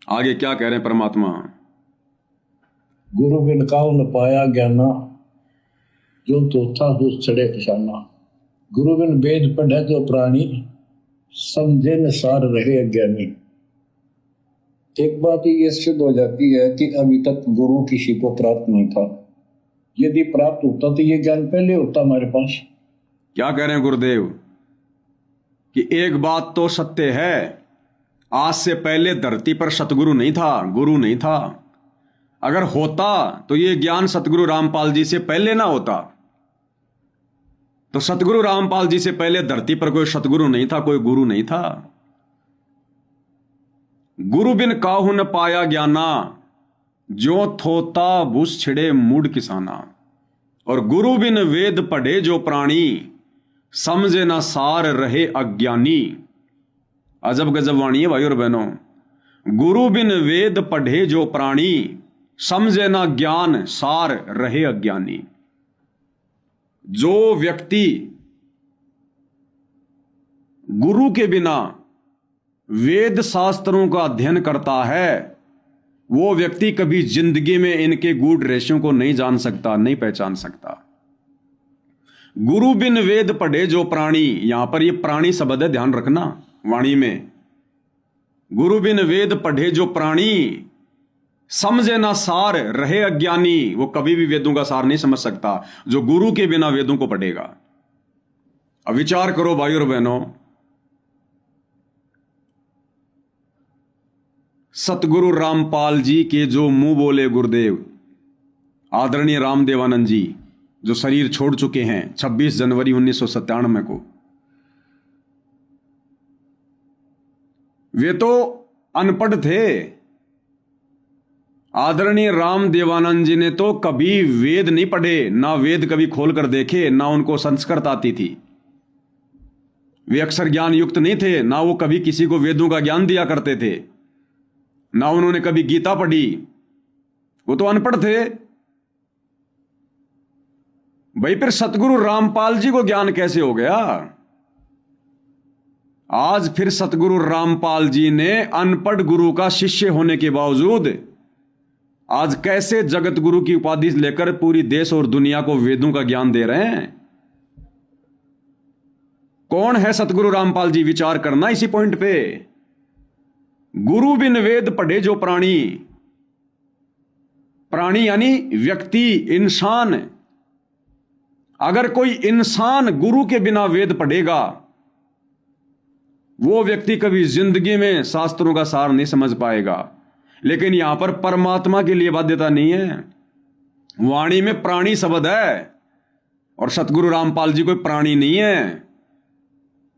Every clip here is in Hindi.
आगे क्या कह रहे हैं परमात्मा। गुरु बिन काहु न पाया ज्ञाना, जो तोता हुस चढ़े पशाना। गुरु बिन वेद पढ़े जो प्राणी, समझे न सार रहे अज्ञानी। एक बात ये सिद्ध हो जाती है कि अभी तक गुरु किसी को प्राप्त नहीं था। यदि प्राप्त होता तो ये ज्ञान पहले होता हमारे पास। क्या कह रहे हैं गुरुदेव कि एक बात तो सत्य है, आज से पहले धरती पर सतगुरु नहीं था, गुरु नहीं था। अगर होता तो ये ज्ञान सतगुरु रामपाल जी से पहले ना होता। तो सतगुरु रामपाल जी से पहले धरती पर कोई सतगुरु नहीं था, कोई गुरु नहीं था। गुरु बिन काहू न पाया ज्ञाना, जो थोता बुस छिड़े मूड किसाना। और गुरु बिन वेद पढ़े जो प्राणी, समझे ना सार रहे अज्ञानी। अजब गजब वाणी है भाई और बहनों। गुरु बिन वेद पढ़े जो प्राणी, समझे ना ज्ञान सार रहे अज्ञानी। जो व्यक्ति गुरु के बिना वेद शास्त्रों का अध्ययन करता है, वो व्यक्ति कभी जिंदगी में इनके गूढ़ रहस्यों को नहीं जान सकता, नहीं पहचान सकता। गुरु बिन वेद पढ़े जो प्राणी, यहां पर ये प्राणी शब्द है, ध्यान रखना वाणी में। गुरु बिन वेद पढ़े जो प्राणी, समझे ना सार रहे अज्ञानी। वो कभी भी वेदों का सार नहीं समझ सकता जो गुरु के बिना वेदों को पढ़ेगा। अब विचार करो भाई और बहनों, सतगुरु रामपाल जी के जो मुंह बोले गुरुदेव आदरणीय रामदेवानंद जी, जो शरीर छोड़ चुके हैं 26 जनवरी 1997 को, वे तो अनपढ़ थे। आदरणीय रामदेवानंद जी ने तो कभी वेद नहीं पढ़े, ना वेद कभी खोल कर देखे, ना उनको संस्कृत आती थी। वे अक्षर ज्ञान युक्त नहीं थे, ना वो कभी किसी को वेदों का ज्ञान दिया करते थे, ना उन्होंने कभी गीता पढ़ी। वो तो अनपढ़ थे भाई। फिर सतगुरु रामपाल जी को ज्ञान कैसे हो गया? आज फिर सतगुरु रामपाल जी ने अनपढ़ गुरु का शिष्य होने के बावजूद आज कैसे जगत गुरु की उपाधि लेकर पूरी देश और दुनिया को वेदों का ज्ञान दे रहे हैं। कौन है सतगुरु रामपाल जी? विचार करना इसी पॉइंट पे। गुरु बिन वेद पढ़े जो प्राणी, प्राणी यानी व्यक्ति, इंसान। अगर कोई इंसान गुरु के बिना वेद पढ़ेगा, वो व्यक्ति कभी जिंदगी में शास्त्रों का सार नहीं समझ पाएगा। लेकिन यहां पर परमात्मा के लिए बाध्यता नहीं है। वाणी में प्राणी शब्द है और सतगुरु रामपाल जी कोई प्राणी नहीं है।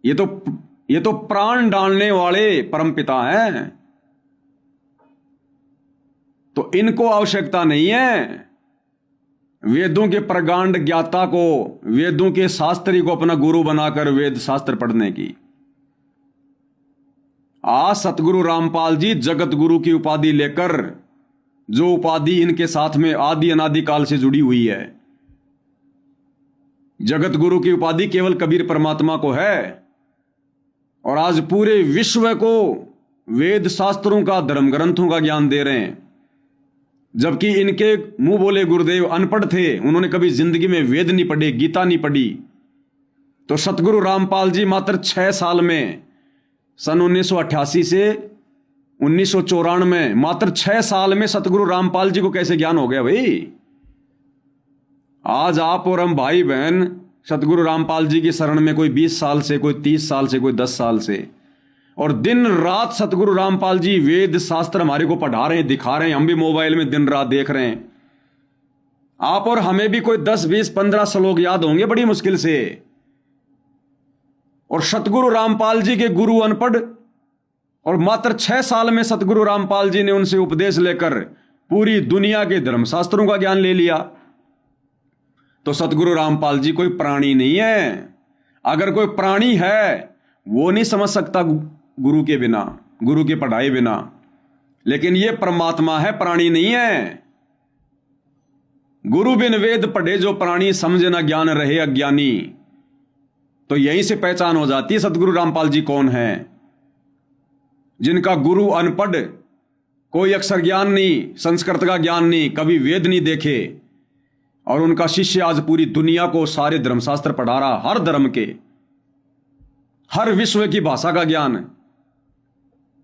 ये तो प्राण डालने वाले परमपिता हैं। तो इनको आवश्यकता नहीं है वेदों के प्रगांड ज्ञाता को, वेदों के शास्त्री को अपना गुरु बनाकर वेद शास्त्र पढ़ने की। आज सतगुरु रामपाल जी जगत गुरु की उपाधि लेकर, जो उपाधि इनके साथ में आदि अनादि काल से जुड़ी हुई है, जगत गुरु की उपाधि केवल कबीर परमात्मा को है। और आज पूरे विश्व को वेद शास्त्रों का, धर्म ग्रंथों का ज्ञान दे रहे हैं, जबकि इनके मुंह बोले गुरुदेव अनपढ़ थे। उन्होंने कभी जिंदगी में वेद नहीं पढ़े, गीता नहीं पढ़ी। तो सतगुरु रामपाल जी मात्र 6 साल में, सन 1988 से 1994, मात्र 6 साल में सतगुरु रामपाल जी को कैसे ज्ञान हो गया भाई? आज आप और हम भाई बहन सतगुरु रामपाल जी की शरण में, कोई 20 साल से, कोई 30 साल से, कोई 10 साल से, और दिन रात सतगुरु रामपाल जी वेद शास्त्र हमारे को पढ़ा रहे हैं, दिखा रहे हैं। हम भी मोबाइल में दिन रात देख रहे हैं। आप और हमें भी कोई 10, 20, 15 श्लोक याद होंगे बड़ी मुश्किल से। और सतगुरु रामपाल जी के गुरु अनपढ़, और मात्र 6 साल में सतगुरु रामपाल जी ने उनसे उपदेश लेकर पूरी दुनिया के धर्मशास्त्रों का ज्ञान ले लिया। तो सतगुरु रामपाल जी कोई प्राणी नहीं है। अगर कोई प्राणी है, वो नहीं समझ सकता गुरु के बिना, गुरु के पढ़ाए बिना। लेकिन ये परमात्मा है, प्राणी नहीं है। गुरु बिन वेद पढ़े जो प्राणी, समझे ना ज्ञान रहे अज्ञानी। तो यहीं से पहचान हो जाती है सतगुरु रामपाल जी कौन है। जिनका गुरु अनपढ़ कोई अक्षर ज्ञान नहीं, संस्कृत का ज्ञान नहीं, कभी वेद नहीं देखे, और उनका शिष्य आज पूरी दुनिया को सारे धर्मशास्त्र पढ़ा रहा, हर धर्म के, हर विश्व की भाषा का ज्ञान।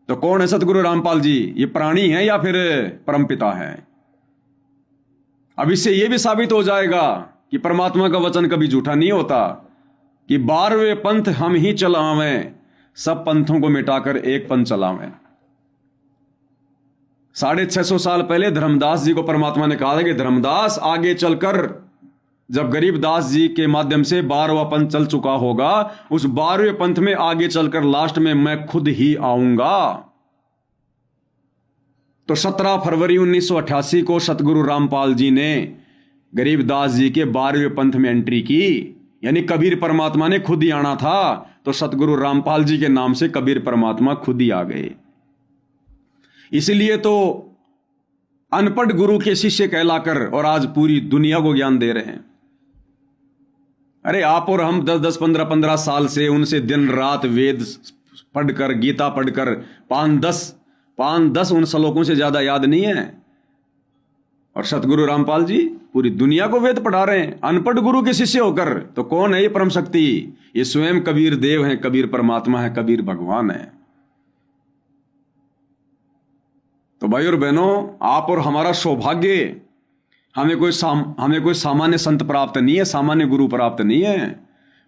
तो कौन है सतगुरु रामपाल जी? ये प्राणी है या फिर परमपिता है? अब इससे यह भी साबित हो जाएगा कि परमात्मा का वचन कभी झूठा नहीं होता, कि 12वें पंथ हम ही चलावें, सब पंथों को मिटाकर एक पंथ चलावें। 650 साल पहले धर्मदास जी को परमात्मा ने कहा था कि धर्मदास आगे चलकर जब गरीबदास जी के माध्यम से 12वां पंथ चल चुका होगा, उस 12वें पंथ में आगे चलकर लास्ट में मैं खुद ही आऊंगा। तो 17 फरवरी 1988 को सतगुरु रामपाल जी ने गरीबदास जी के 12वें पंथ में एंट्री की, यानी कबीर परमात्मा ने खुद ही आना था, तो सतगुरु रामपाल जी के नाम से कबीर परमात्मा खुद ही आ गए। इसलिए तो अनपढ़ गुरु के शिष्य कहलाकर और आज पूरी दुनिया को ज्ञान दे रहे हैं। अरे आप और हम 10-10, 15-15 साल से उनसे दिन रात वेद पढ़कर, गीता पढ़कर 5-10 उन श्लोकों से ज्यादा याद नहीं है। और सतगुरु रामपाल जी पूरी दुनिया को वेद पढ़ा रहे हैं अनपढ़ गुरु के शिष्य होकर। तो कौन है ये परम शक्ति? ये स्वयं कबीर देव है, कबीर परमात्मा है, कबीर भगवान है। तो भाई और बहनों, आप और हमारा सौभाग्य, हमें कोई सामान्य संत प्राप्त नहीं है, सामान्य गुरु प्राप्त नहीं है।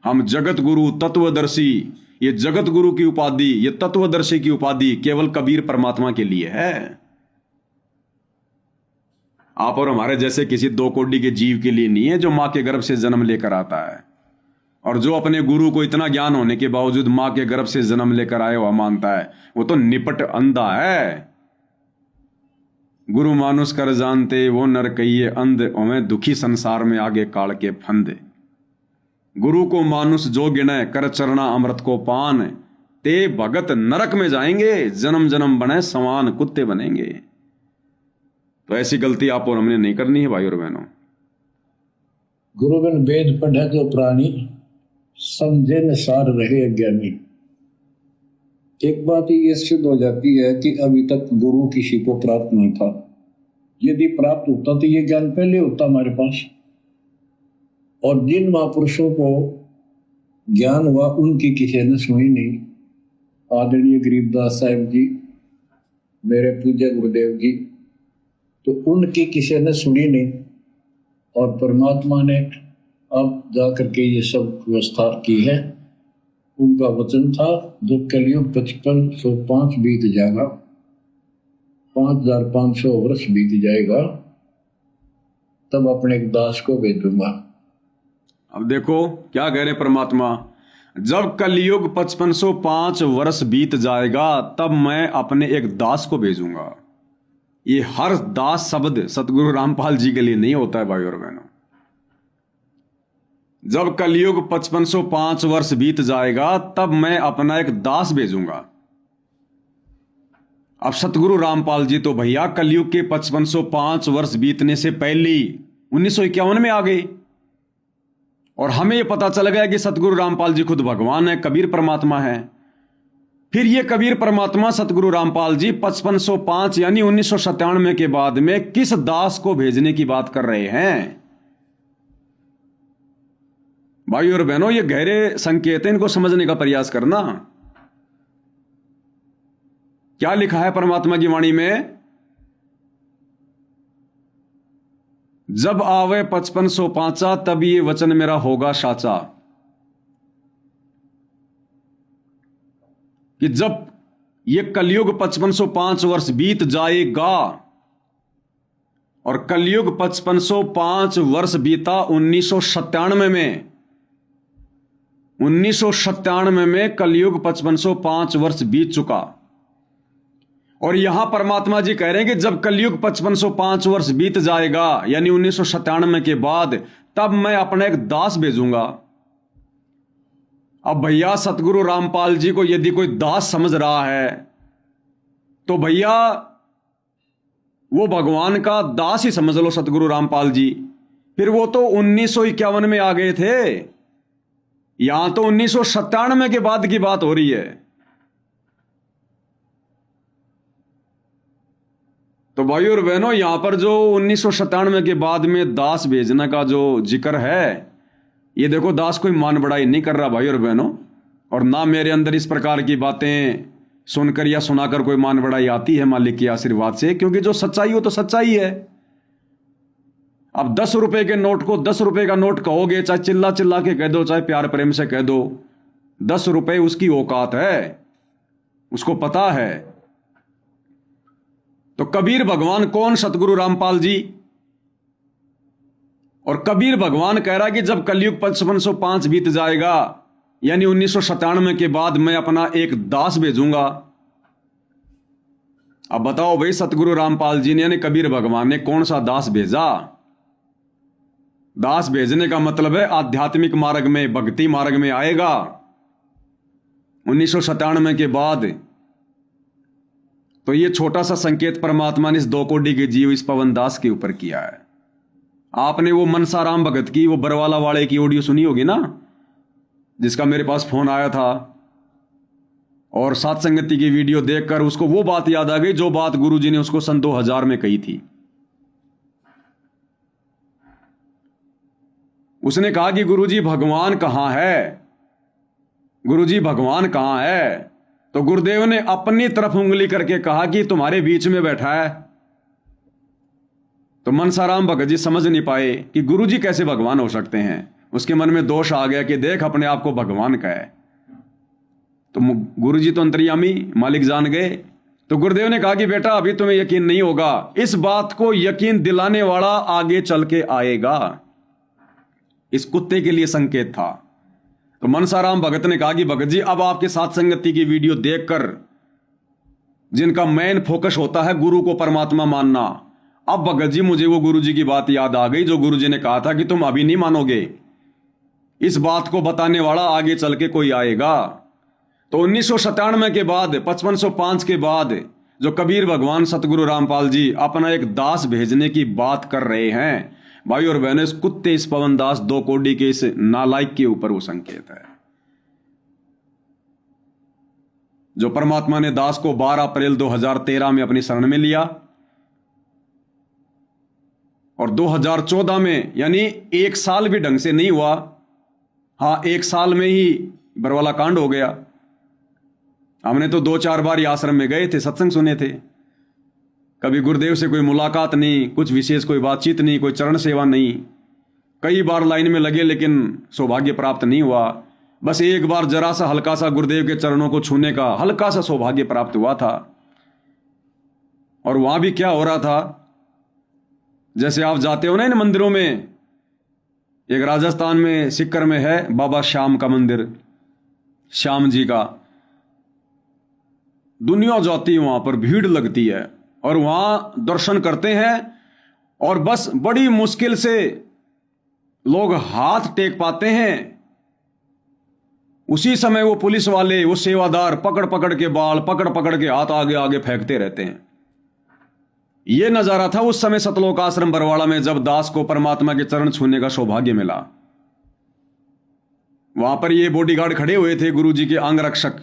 हम जगत गुरु, तत्वदर्शी, ये जगत गुरु की उपाधि, ये तत्वदर्शी की उपाधि केवल कबीर परमात्मा के लिए है। आप और हमारे जैसे किसी 2 कोटि के जीव के लिए नहीं है, जो मां के गर्भ से जन्म लेकर आता है और जो अपने गुरु को इतना ज्ञान होने के बावजूद मां के गर्भ से जन्म लेकर आया हुआ मानता है, वो तो निपट अंधा है। गुरु मानुष कर जानते वो नर कहिए अंध, ओमें दुखी संसार में आगे काल के फंदे। गुरु को मानुष जो गिने कर चरना अमृत को पान, ते भगत नरक में जाएंगे, जन्म जन्म बने समान कुत्ते बनेंगे। तो ऐसी गलती आप और हमने नहीं करनी है भाई और बहनों। गुरु बिन वेद पढ़े जो प्राणी, समझे न सार रहे अज्ञानी। एक बात ये सिद्ध हो जाती है कि अभी तक गुरु किसी को प्राप्त नहीं था। यदि प्राप्त होता तो ये ज्ञान पहले होता हमारे पास। और जिन महापुरुषों को ज्ञान हुआ उनकी किसी ने सुनी नहीं। आदरणीय गरीबदास साहब जी, मेरे पूज्य गुरुदेव जी, तो उनकी किसी ने सुनी नहीं। और परमात्मा ने अब जाकर के ये सब व्यवस्था की है। उनका वचन था जो कलयुग 5505 बीत जाएगा, 5500 वर्ष बीत जाएगा, तब अपने एक दास को भेजूंगा। अब देखो क्या कह रहे परमात्मा, जब कलयुग 5505 वर्ष बीत जाएगा तब मैं अपने एक दास को भेजूंगा। ये हर दास शब्द सतगुरु रामपाल जी के लिए नहीं होता है भाई और बहनों। जब कलयुग 5505 वर्ष बीत जाएगा तब मैं अपना एक दास भेजूंगा। अब सतगुरु रामपाल जी तो भैया कलयुग के 5505 वर्ष बीतने से पहले 1951 में आ गए। और हमें यह पता चल गया कि सतगुरु रामपाल जी खुद भगवान है, कबीर परमात्मा है। फिर ये कबीर परमात्मा सतगुरु रामपाल जी 5505 यानी 1997 के बाद में किस दास को भेजने की बात कर रहे हैं? भाई और बहनों, ये गहरे संकेत हैं, इनको समझने का प्रयास करना। क्या लिखा है परमात्मा की वाणी में? जब आवे 5505 तब ये वचन मेरा होगा साचा। कि जब ये कलयुग 5505 वर्ष बीत जाएगा, और कलयुग 5505 वर्ष बीता 1997 में। 1997 में कलयुग 5505 वर्ष बीत चुका। और यहां परमात्मा जी कह रहे हैं कि जब कलयुग 5505 वर्ष बीत जाएगा यानी 1997 के बाद, तब मैं अपना एक दास भेजूंगा। अब भैया सतगुरु रामपाल जी को यदि कोई दास समझ रहा है तो भैया वो भगवान का दास ही समझ लो सतगुरु रामपाल जी। फिर वो तो 1951 में आ गए थे, यहां तो 1997 के बाद की बात हो रही है। तो भाइयों और बहनों, यहां पर जो 1997 के बाद में दास भेजने का जो जिक्र है, ये देखो दास कोई मान बढ़ाई नहीं कर रहा भाइयों और बहनों, और ना मेरे अंदर इस प्रकार की बातें सुनकर या सुनाकर कोई मान बढ़ाई आती है मालिक के आशीर्वाद से, क्योंकि जो सच्चाई हो तो सच्चाई है। अब 10 रुपए के नोट को 10 रुपए का नोट कहोगे, चाहे चिल्ला चिल्ला के कह दो, चाहे प्यार प्रेम से कह दो, 10 रुपए उसकी औकात है, उसको पता है। तो कबीर भगवान कौन? सतगुरु रामपाल जी। और कबीर भगवान कह रहा है कि जब कलयुग 5505 बीत जाएगा, यानी 1997 के बाद मैं अपना एक दास भेजूंगा। अब बताओ भाई, सतगुरु रामपाल जी ने यानी कबीर भगवान ने कौन सा दास भेजा? दास भेजने का मतलब है आध्यात्मिक मार्ग में, भक्ति मार्ग में आएगा 1997 के बाद। तो ये छोटा सा संकेत परमात्मा ने इस 2 कोटि के जीव इस पवन दास के ऊपर किया है। आपने वो मनसा राम भगत की, वो बरवाला वाले की ऑडियो सुनी होगी ना, जिसका मेरे पास फोन आया था, और सात संगति की वीडियो देखकर उसको वो बात याद आ गई जो बात गुरुजी ने उसको सन 2000 में कही थी। उसने कहा कि गुरुजी भगवान कहां है, गुरुजी भगवान कहां है? तो गुरुदेव ने अपनी तरफ उंगली करके कहा कि तुम्हारे बीच में बैठा है। तो मनसाराम भगत जी समझ नहीं पाए कि गुरुजी कैसे भगवान हो सकते हैं। उसके मन में दोष आ गया कि देख अपने आप को भगवान कहे। तो गुरुजी तो अंतर्यामी मालिक जान गए। तो गुरुदेव ने कहा कि बेटा अभी तुम्हें यकीन नहीं होगा, इस बात को यकीन दिलाने वाला आगे चल के आएगा। इस कुत्ते के लिए संकेत था। तो मनसाराम भगत ने कहा कि भगत जी अब आपके साथ संगति की वीडियो देखकर जिनका मेन फोकस होता है गुरु को परमात्मा मानना, अब भगत जी मुझे वो गुरु जी की बात याद आ गई जो गुरु जी ने कहा था कि तुम अभी नहीं मानोगे, इस बात को बताने वाला आगे चल के कोई आएगा। तो 1997 के बाद 5505 के बाद जो कबीर भगवान सतगुरु रामपाल जी अपना एक दास भेजने की बात कर रहे हैं, भाई और बहनों, इस कुत्ते इस पवन दास 2 कोटि के इस नालायक के ऊपर वो संकेत है। जो परमात्मा ने दास को 12 अप्रैल 2013 में अपनी शरण में लिया और 2014 में, यानी 1 साल भी ढंग से नहीं हुआ, हाँ 1 साल में ही बरवाला कांड हो गया। हमने तो 2-4 बार आश्रम में गए थे, सत्संग सुने थे, कभी गुरुदेव से कोई मुलाकात नहीं, कुछ विशेष कोई बातचीत नहीं, कोई चरण सेवा नहीं। कई बार लाइन में लगे लेकिन सौभाग्य प्राप्त नहीं हुआ। बस एक बार जरा सा हल्का सा गुरुदेव के चरणों को छूने का हल्का सा सौभाग्य प्राप्त हुआ था। और वहां भी क्या हो रहा था, जैसे आप जाते हो ना इन मंदिरों में, एक राजस्थान में सिक्कर में है बाबा श्याम का मंदिर, श्याम जी का, दुनिया जाती है वहां पर, भीड़ लगती है और वहां दर्शन करते हैं और बस बड़ी मुश्किल से लोग हाथ टेक पाते हैं। उसी समय वो पुलिस वाले, वो सेवादार पकड़ पकड़ के बाल, पकड़ पकड़ के हाथ आगे आगे फेंकते रहते हैं। यह नजारा था उस समय सतलोक आश्रम बरवाड़ा में, जब दास को परमात्मा के चरण छूने का सौभाग्य मिला। वहां पर ये बॉडीगार्ड खड़े हुए थे, गुरु जी के अंग रक्षक,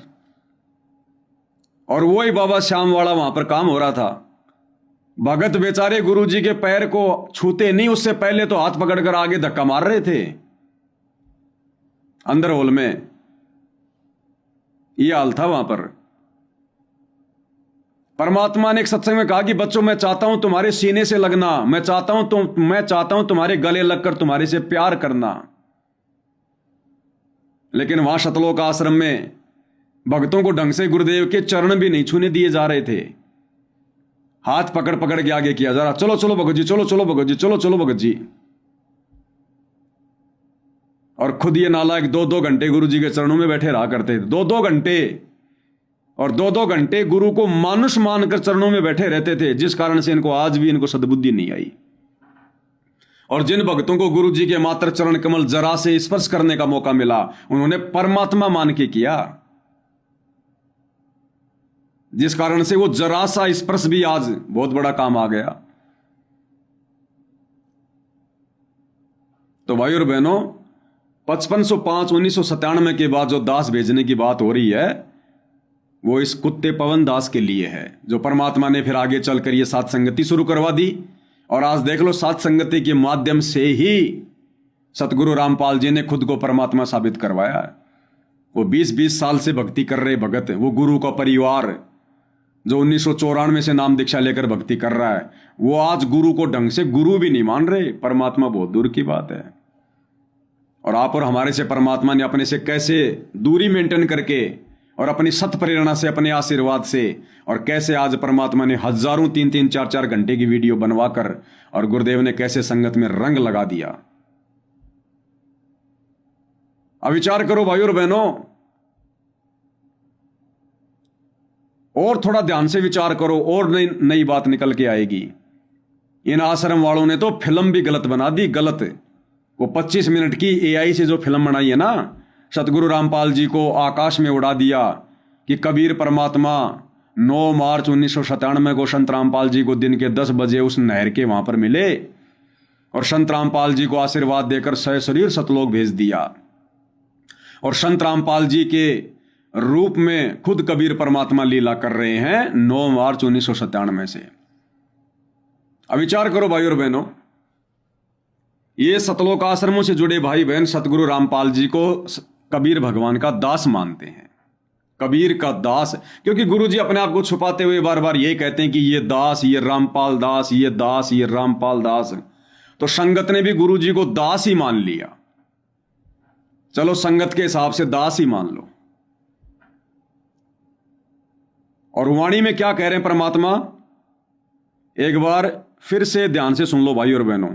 और वही बाबा श्याम वाला वहां पर काम हो रहा था। भगत बेचारे गुरु जी के पैर को छूते नहीं, उससे पहले तो हाथ पकड़कर आगे धक्का मार रहे थे अंदर हॉल में। यह हाल था वहां पर। परमात्मा ने एक सत्संग में कहा कि बच्चों मैं चाहता हूं तुम्हारे सीने से लगना, मैं चाहता हूं तुम्हारे गले लगकर तुम्हारे से प्यार करना। लेकिन वहां सतलोक आश्रम में भक्तों को ढंग से गुरुदेव के चरण भी नहीं छूने दिए जा रहे थे। हाथ पकड़ पकड़ के आगे किया जा रहा, चलो चलो भगत जी, चलो चलो भगत जी, चलो चलो भगत जी। और खुद ये नालायक 2-2 घंटे गुरु जी के चरणों में बैठे रहा करते थे, 2-2 घंटे, और 2-2 घंटे गुरु को मानुष मानकर चरणों में बैठे रहते थे, जिस कारण से इनको आज भी इनको सद्बुद्धि नहीं आई। और जिन भक्तों को गुरु जी के मात्र चरण कमल जरा से स्पर्श करने का मौका मिला, उन्होंने परमात्मा मान के किया, जिस कारण से वो जरा सा स्पर्श भी आज बहुत बड़ा काम आ गया। तो भाई और बहनों, 5505 1997 के बाद जो दास भेजने की बात हो रही है, वो इस कुत्ते पवन दास के लिए है, जो परमात्मा ने फिर आगे चलकर ये सात संगति शुरू करवा दी। और आज देख लो, सात संगति के माध्यम से ही सतगुरु रामपाल जी ने खुद को परमात्मा साबित करवाया है। वो 20-20 साल से भक्ति कर रहे भगत, वो गुरु का परिवार जो 1994 से नाम दीक्षा लेकर भक्ति कर रहा है, वो आज गुरु को ढंग से गुरु भी नहीं मान रहे। परमात्मा बहुत दूर की बात है। और आप और हमारे से परमात्मा ने अपने से कैसे दूरी मेंटेन करके और अपनी सत प्रेरणा से, अपने आशीर्वाद से, और कैसे आज परमात्मा ने हजारों 3-3, 4-4 घंटे की वीडियो बनवाकर, और गुरुदेव ने कैसे संगत में रंग लगा दिया। अब विचार करो भाई और बहनों, और थोड़ा ध्यान से विचार करो, और नई नई बात निकल के आएगी। इन आश्रम वालों ने तो फिल्म भी गलत बना दी, गलत। वो 25 मिनट की एआई से जो फिल्म बनाई है ना, सतगुरु रामपाल जी को आकाश में उड़ा दिया कि कबीर परमात्मा 9 मार्च 1997 को संत रामपाल जी को दिन के 10 बजे उस नहर के वहां पर मिले, और संत रामपाल जी को आशीर्वाद देकर सशरीर सतलोक भेज दिया। और संत रामपाल जी के रूप में खुद कबीर परमात्मा लीला कर रहे हैं 9 मार्च 1997 से। अब विचार करो भाई और बहनों, ये सतलोक आश्रमों से जुड़े भाई बहन सतगुरु रामपाल जी को कबीर भगवान का दास मानते हैं, कबीर का दास। क्योंकि गुरु जी अपने आप को छुपाते हुए बार बार यही कहते हैं कि ये दास, ये रामपाल दास, ये दास, ये रामपाल दास। तो संगत ने भी गुरु जी को दास ही मान लिया। चलो संगत के हिसाब से दास ही मान लो। और वाणी में क्या कह रहे हैं परमात्मा, एक बार फिर से ध्यान से सुन लो भाई और बहनों।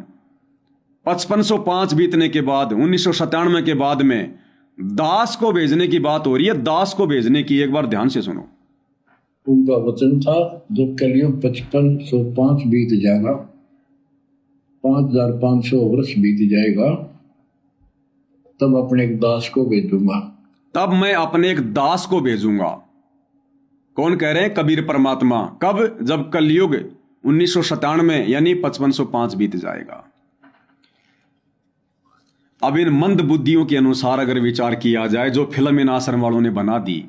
5505 बीतने के बाद, 1997 के बाद में दास को भेजने की बात हो रही है, दास को भेजने की। एक बार ध्यान से सुनो। उनका वचन था जब कलयुग 5505 बीत जाएगा, 5500 वर्ष बीत जाएगा, तब अपने एक दास को भेजूंगा। तब मैं अपने एक दास को भेजूंगा। कौन कह रहे हैं? कबीर परमात्मा। कब? जब कलयुग 1997 यानी 5505 बीत जाएगा। अब इन मंद बुद्धियों के अनुसार अगर विचार किया जाए, जो फिल्म इन आश्रम वालों ने बना दी,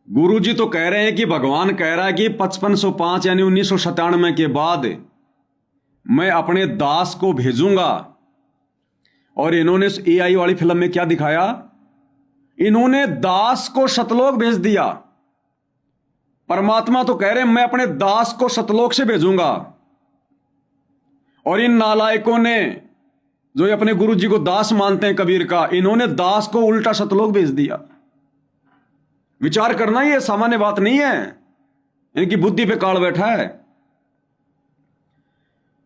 गुरु जी तो कह रहे हैं कि भगवान कह रहा है कि 5505 यानी 1997 के बाद मैं अपने दास को भेजूंगा। और इन्होंने एआई वाली फिल्म में क्या दिखाया? इन्होंने दास को सतलोक भेज दिया। परमात्मा तो कह रहे हैं मैं अपने दास को सतलोक से भेजूंगा, और इन नालायकों ने, जो अपने गुरु जी को दास मानते हैं कबीर का, इन्होंने दास को उल्टा सतलोक भेज दिया। विचार करना, ये सामान्य बात नहीं है, इनकी बुद्धि पे काल बैठा है।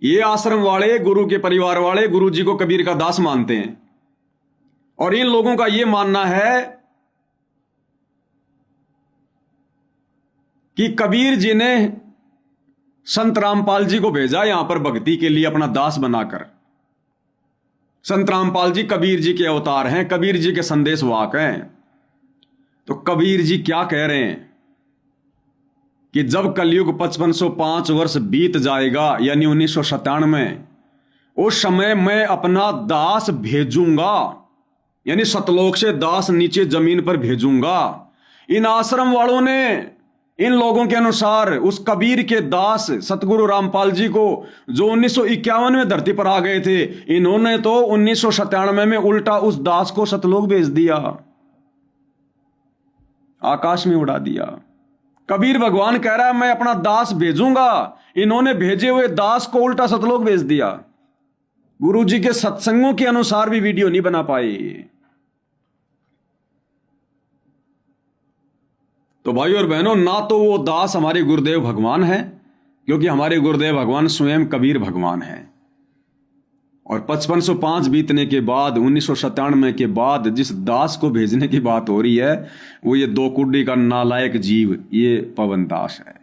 ये आश्रम वाले, गुरु के परिवार वाले, गुरु जी को कबीर का दास मानते हैं, और इन लोगों का यह मानना है कि कबीर जी ने संत रामपाल जी को भेजा यहां पर भक्ति के लिए अपना दास बनाकर। संत रामपाल जी कबीर जी के अवतार हैं, कबीर जी के संदेश वाहक हैं। तो कबीर जी क्या कह रहे हैं कि जब कलयुग 5505 वर्ष बीत जाएगा यानी 1997, उस समय मैं अपना दास भेजूंगा, यानी सतलोक से दास नीचे जमीन पर भेजूंगा। इन आश्रम वालों ने इन लोगों के अनुसार उस कबीर के दास सतगुरु रामपाल जी को, जो 1951 में धरती पर आ गए थे, इन्होंने तो 1997 में उल्टा उस दास को सतलोक भेज दिया, आकाश में उड़ा दिया। कबीर भगवान कह रहा है मैं अपना दास भेजूंगा, इन्होंने भेजे हुए दास को उल्टा सतलोक भेज दिया। गुरु जी के सत्संगों के अनुसार भी वीडियो नहीं बना पाए। तो भाई और बहनों, ना तो वो दास हमारे गुरुदेव भगवान है, क्योंकि हमारे गुरुदेव भगवान स्वयं कबीर भगवान है। और 5505 बीतने के बाद, 1997 के बाद जिस दास को भेजने की बात हो रही है, वो ये 2 कुड्डी का नालायक जीव, ये पवन दास है।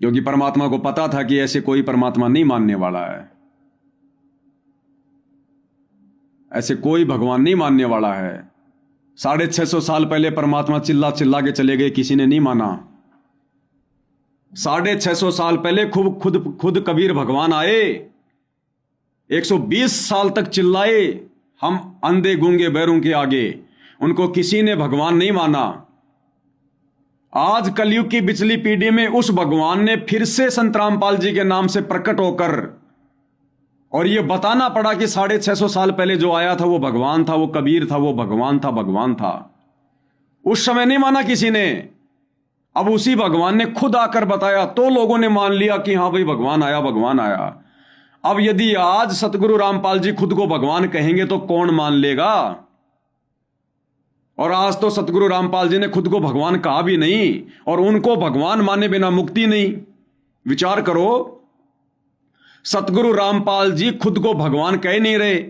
क्योंकि परमात्मा को पता था कि ऐसे कोई परमात्मा नहीं मानने वाला है, ऐसे कोई भगवान नहीं मानने वाला है। 650 साल पहले परमात्मा चिल्ला चिल्ला के चले गए, किसी ने नहीं माना। 650 साल पहले खुद कबीर भगवान आए, 120 साल तक चिल्लाए हम अंधे गूंगे बैरों के आगे, उनको किसी ने भगवान नहीं माना। आज कलयुग की पिछली पीढ़ी में उस भगवान ने फिर से संत रामपाल जी के नाम से प्रकट होकर, और यह बताना पड़ा कि 650 साल पहले जो आया था वो भगवान था, वो कबीर था, वो भगवान था, भगवान था। उस समय नहीं माना किसी ने, अब उसी भगवान ने खुद आकर बताया तो लोगों ने मान लिया कि हां भाई भगवान आया, भगवान आया। अब यदि आज सतगुरु रामपाल जी खुद को भगवान कहेंगे तो कौन मान लेगा? और आज तो सतगुरु रामपाल जी ने खुद को भगवान कहा भी नहीं, और उनको भगवान माने बिना मुक्ति नहीं। विचार करो, सतगुरु रामपाल जी खुद को भगवान कह नहीं रहे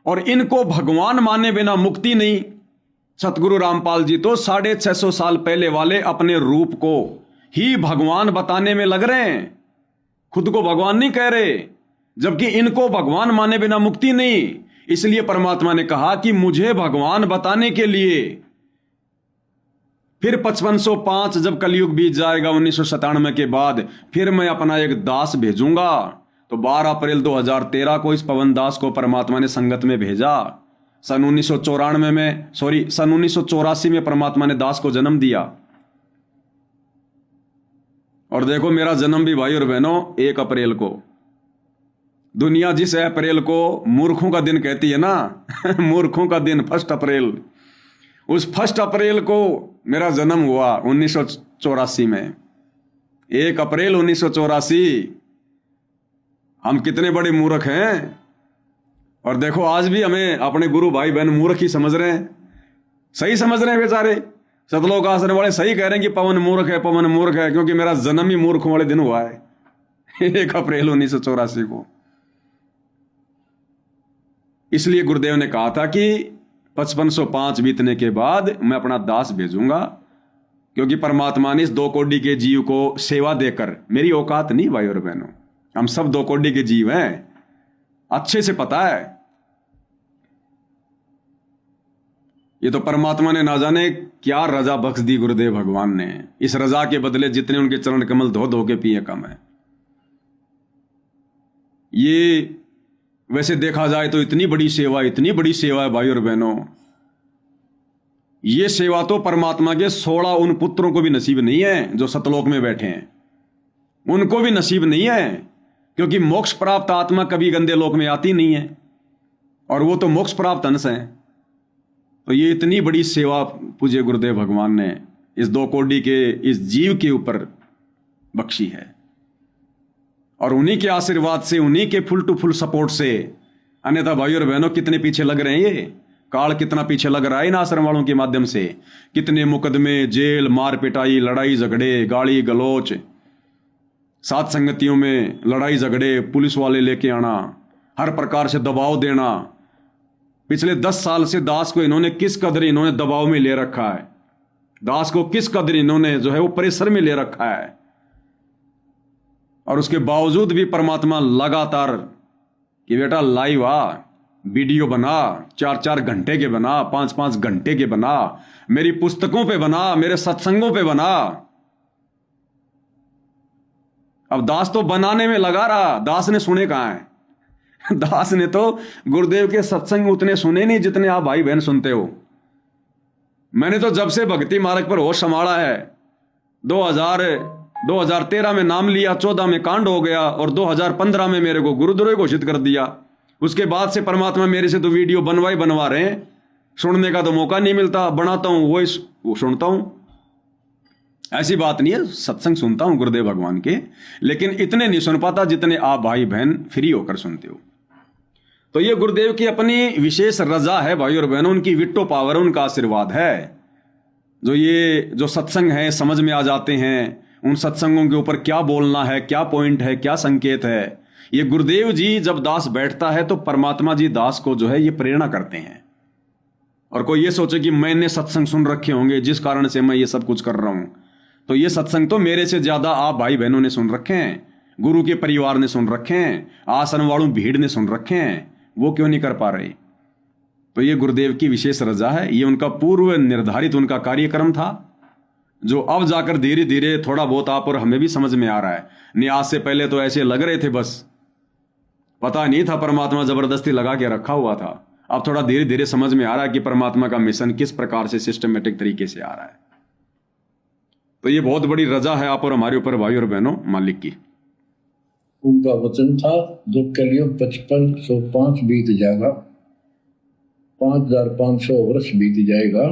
और इनको भगवान माने बिना मुक्ति नहीं। सतगुरु रामपाल जी तो 650 साल पहले वाले अपने रूप को ही भगवान बताने में लग रहे हैं, खुद को भगवान नहीं कह रहे, जबकि इनको भगवान माने बिना मुक्ति नहीं। इसलिए परमात्मा ने कहा कि मुझे भगवान बताने के लिए फिर 5505 जब कलयुग बीत जाएगा 1997 के बाद, फिर मैं अपना एक दास भेजूंगा। तो 12 अप्रैल 2013 को इस पवन दास को परमात्मा ने संगत में भेजा। सन 1984 में परमात्मा ने दास को जन्म दिया। और देखो मेरा जन्म भी भाई और बहनों 1 अप्रैल को। दुनिया जिस अप्रैल को मूर्खों का दिन कहती है ना मूर्खों का दिन 1 अप्रैल, उस 1 अप्रैल को मेरा जन्म हुआ 1984 में। 1 अप्रैल 1984। हम कितने बड़े मूर्ख हैं। और देखो आज भी हमें अपने गुरु भाई बहन मूर्ख ही समझ रहे हैं, सही समझ रहे हैं बेचारे। सतलोक आश्रम वाले सही कह रहे हैं कि पवन मूर्ख है, पवन मूर्ख है, क्योंकि मेरा जन्म ही मूर्खों वाले दिन हुआ है 1 अप्रैल 1984 को। इसलिए गुरुदेव ने कहा था कि 5505 बीतने के बाद मैं अपना दास भेजूंगा, क्योंकि परमात्मा ने इस 2 कोटि के जीव को सेवा देकर, मेरी औकात नहीं भाई और बहनों, हम सब 2 कोटि के जीव हैं, अच्छे से पता है। ये तो परमात्मा ने ना जाने क्या रजा बख्श दी गुरुदेव भगवान ने। इस रजा के बदले जितने उनके चरण कमल धो धो के पिए कम है। ये वैसे देखा जाए तो इतनी बड़ी सेवा, इतनी बड़ी सेवा है भाई और बहनों। ये सेवा तो परमात्मा के 16 उन पुत्रों को भी नसीब नहीं है जो सतलोक में बैठे हैं, उनको भी नसीब नहीं है, क्योंकि मोक्ष प्राप्त आत्मा कभी गंदे लोक में आती नहीं है, और वो तो मोक्ष प्राप्त अंश है। तो ये इतनी बड़ी सेवा पूज्य गुरुदेव भगवान ने इस 2 कोटि के इस जीव के ऊपर बख्शी है, और उन्हीं के आशीर्वाद से, उन्हीं के फुल टू फुल सपोर्ट से। अन्यथा भाई और बहनों कितने पीछे लग रहे हैं, ये काल कितना पीछे लग रहा है इन आश्रम वालों के माध्यम से। कितने मुकदमे, जेल, मार पिटाई, लड़ाई झगड़े, गाली गलौच, साथ संगतियों में लड़ाई झगड़े, पुलिस वाले लेके आना, हर प्रकार से दबाव देना। पिछले 10 साल से दास को इन्होंने किस कदर इन्होंने दबाव में ले रखा है, दास को किस कदर इन्होंने जो है वो प्रेशर में ले रखा है। और उसके बावजूद भी परमात्मा लगातार कि बेटा लाइव आ, वीडियो बना, 4-4 घंटे के बना, 5-5 घंटे के बना, मेरी पुस्तकों पे बना, मेरे सत्संगों पे बना। अब दास तो बनाने में लगा रहा, दास ने सुने कहां है दास ने तो गुरुदेव के सत्संग उतने सुने नहीं जितने आप भाई बहन सुनते हो। मैंने तो जब से भक्ति मार्ग पर होश संभाला है, 2013 में नाम लिया, 14 में कांड हो गया, और 2015 में मेरे को गुरुद्रोही घोषित कर दिया। उसके बाद से परमात्मा मेरे से तो वीडियो बनवा रहे हैं, सुनने का तो मौका नहीं मिलता। बनाता हूं वो सुनता हूं, ऐसी बात नहीं है, सत्संग सुनता हूं गुरुदेव भगवान के, लेकिन इतने नहीं सुन पाता जितने आप भाई बहन फ्री होकर सुनते हो। तो ये गुरुदेव की अपनी विशेष रजा है भाई और बहनों, उनकी विट्टो पावर, उनका आशीर्वाद है। जो सत्संग है समझ में आ जाते हैं, उन सत्संगों के ऊपर क्या बोलना है, क्या पॉइंट है, क्या संकेत है। ये गुरुदेव जी जब दास बैठता है तो परमात्मा जी दास को जो है ये प्रेरणा करते हैं। और कोई ये सोचे कि मैंने सत्संग सुन रखे होंगे जिस कारण से मैं ये सब कुछ कर रहा हूं, तो ये सत्संग तो मेरे से ज्यादा आप भाई बहनों ने सुन रखे हैं, गुरु के परिवार ने सुन रखे हैं, आश्रम वालों भीड़ ने सुन रखे हैं, वो क्यों नहीं कर पा रहे। तो ये गुरुदेव की विशेष रजा है, ये उनका पूर्व निर्धारित उनका कार्यक्रम था, जो अब जाकर धीरे धीरे थोड़ा बहुत आप और हमें भी समझ में आ रहा है। न्यास से पहले तो ऐसे लग रहे थे, बस पता नहीं था, परमात्मा जबरदस्ती लगा के रखा हुआ था। अब थोड़ा धीरे धीरे समझ में आ रहा है कि परमात्मा का मिशन किस प्रकार से सिस्टमेटिक तरीके से आ रहा है। तो ये बहुत बड़ी रजा है आप और हमारे ऊपर भाई और बहनों मालिक की। उनका वचन था जब कलयुग 5505 बीत जाएगा, 5500 वर्ष बीत जाएगा,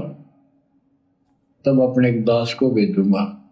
तब अपने एक दास को भेजूंगा